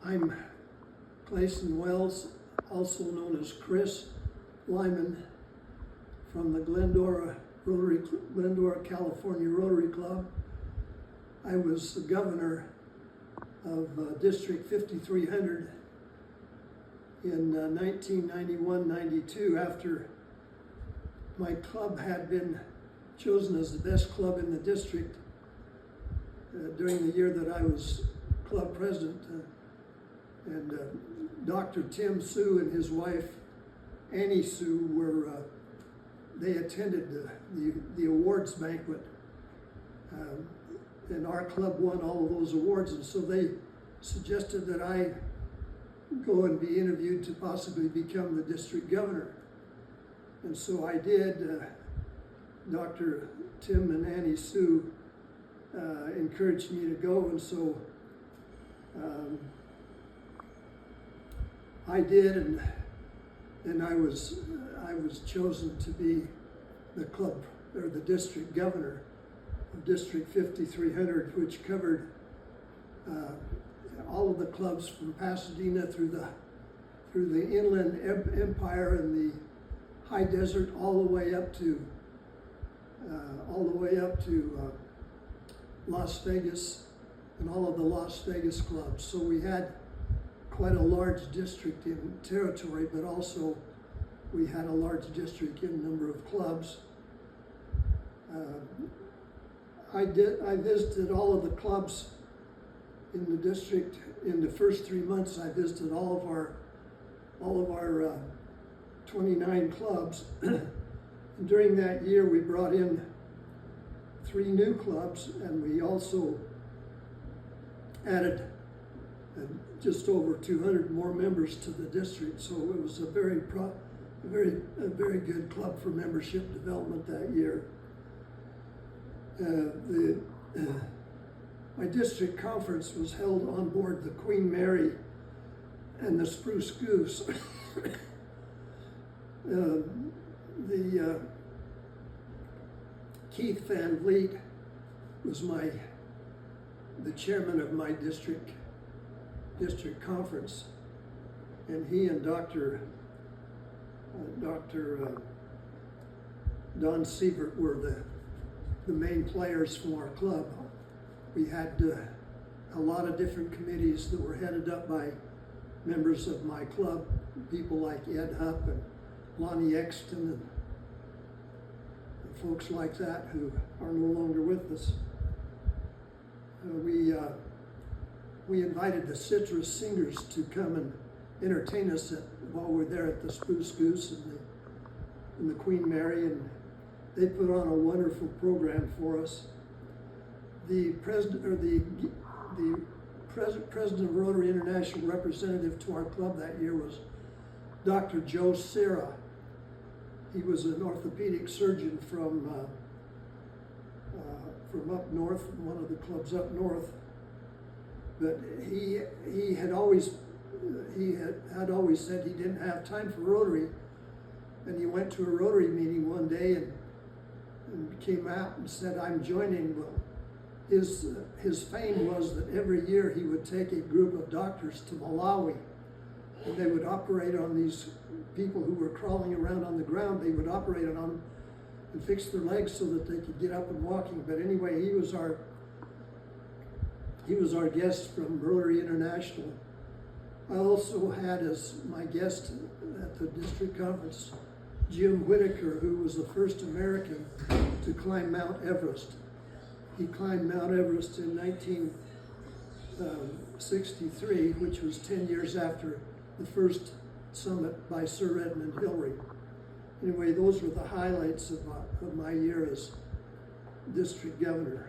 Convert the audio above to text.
I'm Clayson Wells, also known as Chris Lyman, from the Glendora, California Rotary Club. I was the governor of District 5300 in 1991-92 after my club had been chosen as the best club in the district during the year that I was club president. And Dr. Tim Sue and his wife Annie Sue they attended the awards banquet, and our club won all of those awards, and so they suggested that I go and be interviewed to possibly become the district governor. And so I did. Dr. Tim and Annie Sue encouraged me to go, and so I did, and I was chosen to be the club or the district governor of District 5300, which covered all of the clubs from Pasadena through the Inland Empire and the High Desert, all the way up to Las Vegas, and all of the Las Vegas clubs. So we had quite a large district in territory, but also we had a large district in number of clubs. I visited all of the clubs in the district. In the first 3 months, I visited all of our 29 clubs. And during that year, we brought in 3 new clubs, and we also added just over 200 more members to the district. So it was a very good club for membership development that year. My district conference was held on board the Queen Mary and the Spruce Goose. Keith Van Vliet was the chairman of my district conference, and he and Dr. Don Sievert were the main players from our club. We had a lot of different committees that were headed up by members of my club, people like Ed Hupp and Lonnie Exton and folks like that who are no longer with us. We invited the Citrus Singers to come and entertain us while we're there at the Spruce Goose and the Queen Mary, and they put on a wonderful program for us. The president of Rotary International representative to our club that year was Dr. Joe Serra. He was an orthopedic surgeon from up north, one of the clubs up north. But he had always said he didn't have time for Rotary, and he went to a Rotary meeting one day and came out and said, "I'm joining." Well, his fame was that every year he would take a group of doctors to Malawi, and they would operate on these people who were crawling around on the ground. They would operate on them and fix their legs so that they could get up and walking. But anyway, he was our guest from Rotary International. I also had as my guest at the district conference Jim Whitaker, who was the first American to climb Mount Everest. He climbed Mount Everest in 1963, which was 10 years after the first summit by Sir Edmund Hillary. Anyway, those were the highlights of my year as district governor.